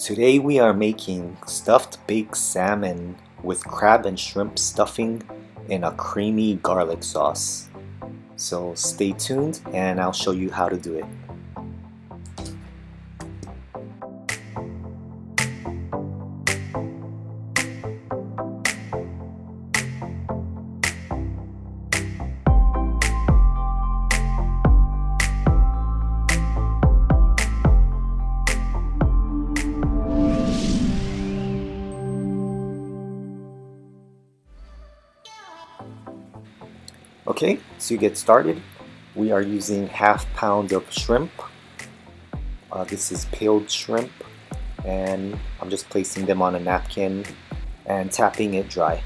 Today we are making stuffed baked salmon with crab and shrimp stuffing in a creamy garlic sauce. So stay tuned and I'll show you how to do it. Okay, to get started, we are using half pound of shrimp. This is peeled shrimp, and I'm just placing them on a napkin and tapping it dry.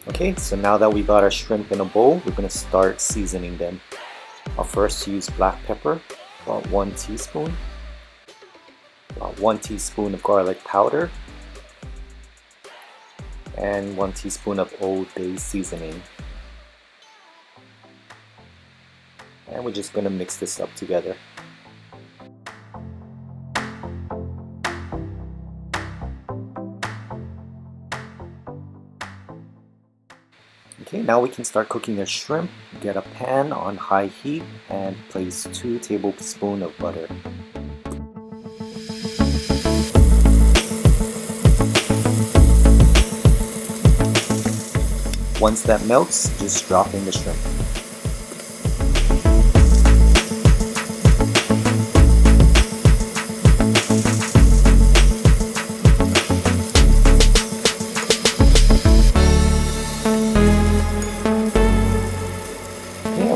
Okay, so now that we got our shrimp in a bowl, we're going to start seasoning them. I'll first use black pepper, about 1 teaspoon, about 1 teaspoon of garlic powder, and 1 teaspoon of Old Bay seasoning. And we're just going to mix this up together. Okay, now we can start cooking the shrimp. Get a pan on high heat and place 2 tablespoons of butter. Once that melts, just drop in the shrimp.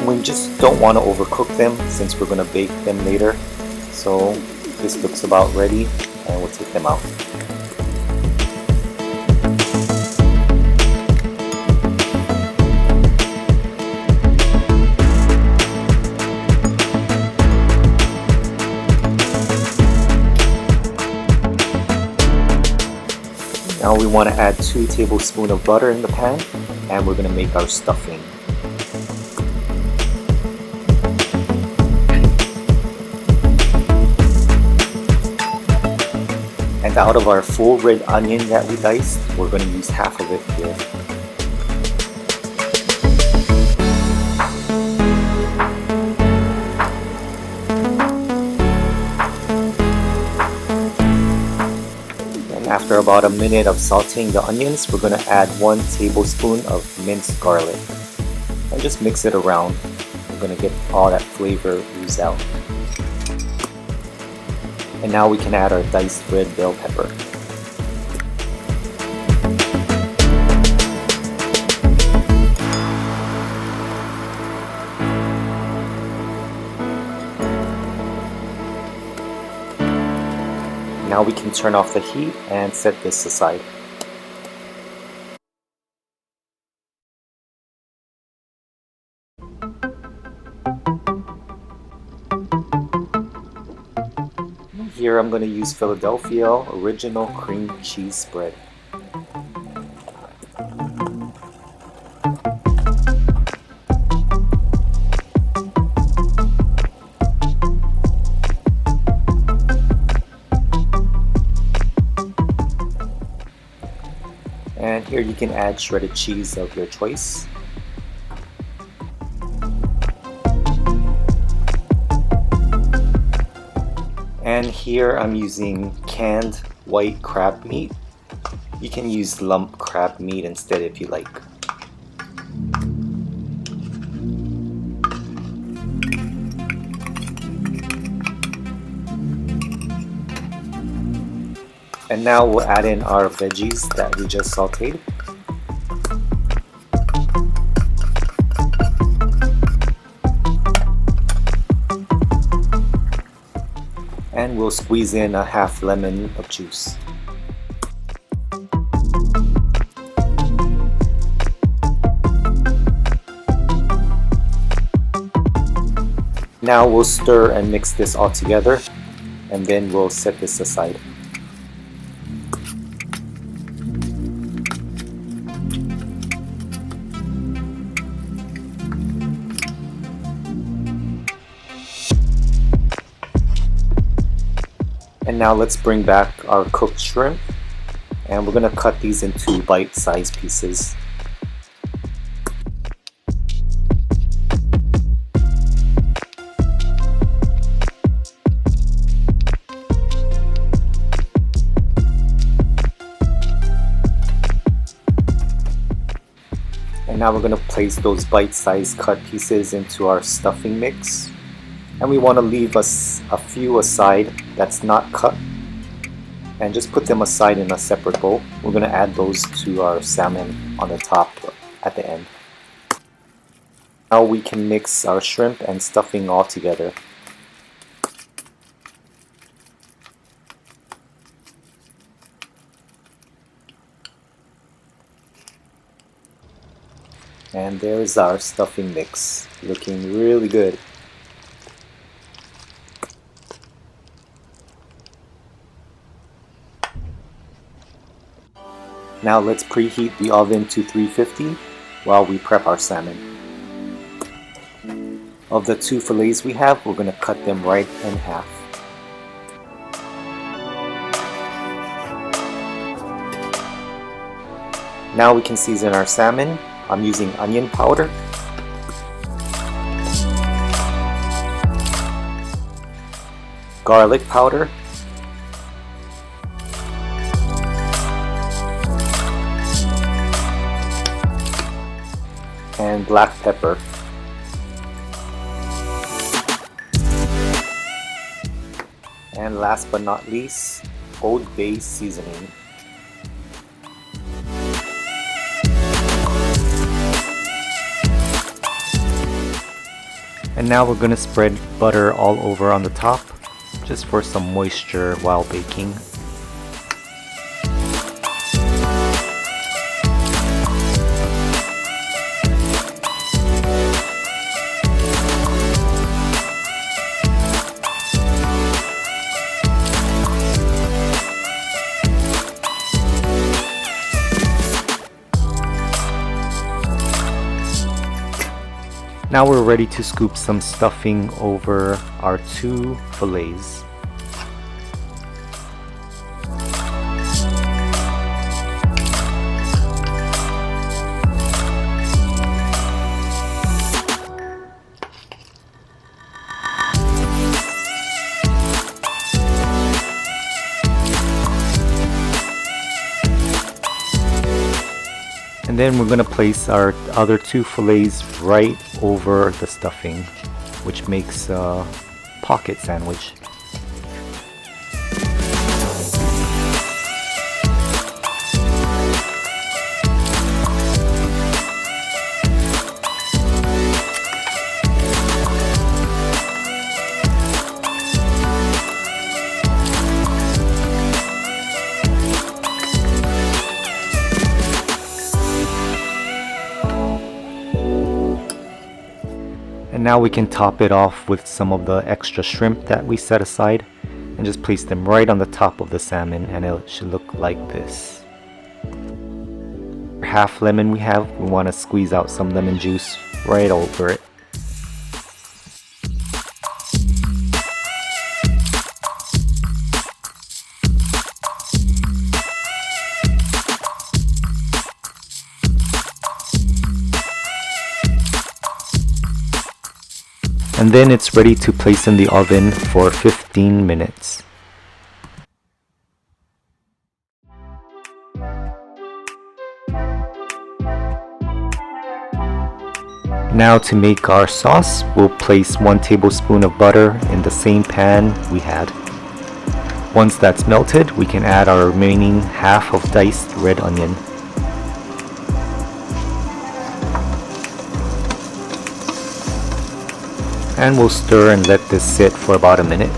We just don't want to overcook them since we're going to bake them later. So this looks about ready and we'll take them out. Now we want to add 2 tablespoons of butter in the pan and we're going to make our stuffing. And out of our full red onion that we diced, we're going to use half of it here. And after about a minute of sauteing the onions, we're going to add 1 tablespoon of minced garlic. And just mix it around. We're going to get all that flavor ooze out. And now we can add our diced red bell pepper. Now we can turn off the heat and set this aside. Here I'm going to use Philadelphia Original Cream Cheese Spread. And here you can add shredded cheese of your choice. And here I'm using canned white crab meat. You can use lump crab meat instead if you like. And now we'll add in our veggies that we just sauteed. And we'll squeeze in a half lemon of juice. Now we'll stir and mix this all together, and then we'll set this aside. And now let's bring back our cooked shrimp, and we're going to cut these into bite-sized pieces. And now we're going to place those bite-sized cut pieces into our stuffing mix. And we want to leave us a few aside that's not cut, and just put them aside in a separate bowl. We're going to add those to our salmon on the top at the end. Now we can mix our shrimp and stuffing all together. And there's our stuffing mix, looking really good. Now let's preheat the oven to 350 while we prep our salmon. Of the 2 fillets we have, we're going to cut them right in half. Now we can season our salmon. I'm using onion powder, garlic powder, and black pepper. And last but not least, Old Bay seasoning. And now we're going to spread butter all over on the top, just for some moisture while baking. Now we're ready to scoop some stuffing over our 2 fillets. And then we're going to place our other 2 fillets right over the stuffing, which makes a pocket sandwich. And now we can top it off with some of the extra shrimp that we set aside, and just place them right on the top of the salmon, and it should look like this. Half lemon we want to squeeze out some lemon juice right over it. And then it's ready to place in the oven for 15 minutes. Now to make our sauce, we'll place 1 tablespoon of butter in the same pan we had. Once that's melted, we can add our remaining half of diced red onion. And we'll stir and let this sit for about a minute.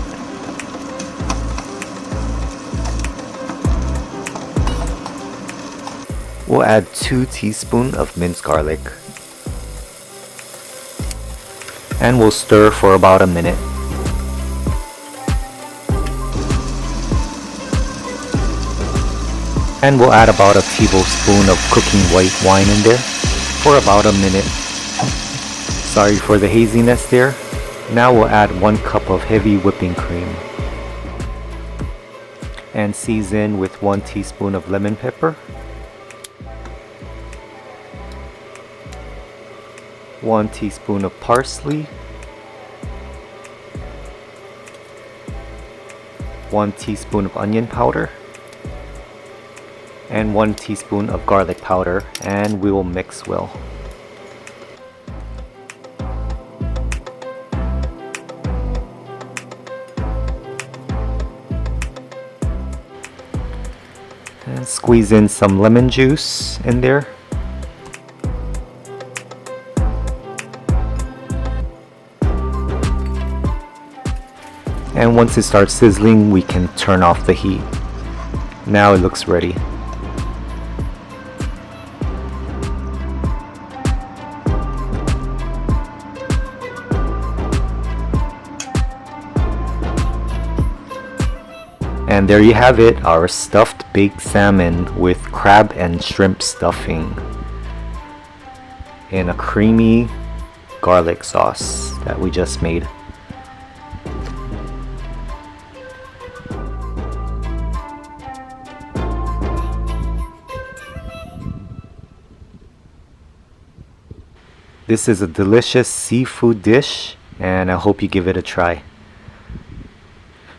We'll add 2 teaspoons of minced garlic. And we'll stir for about a minute. And we'll add about a tablespoon of cooking white wine in there for about a minute. Sorry for the haziness there. Now we'll add 1 cup of heavy whipping cream. And season with 1 teaspoon of lemon pepper, 1 teaspoon of parsley, 1 teaspoon of onion powder, and 1 teaspoon of garlic powder, and we will mix well. And squeeze in some lemon juice in there. And once it starts sizzling, we can turn off the heat. Now it looks ready. And there you have it, our stuffed baked salmon with crab and shrimp stuffing in a creamy garlic sauce that we just made. This is a delicious seafood dish, and I hope you give it a try.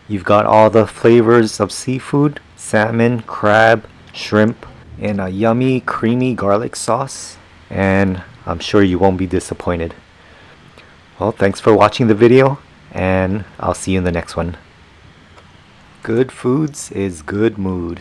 You've got all the flavors of seafood, salmon, crab, shrimp, in a yummy, creamy garlic sauce, and I'm sure you won't be disappointed. Well, thanks for watching the video, and I'll see you in the next one. Good foods is good mood.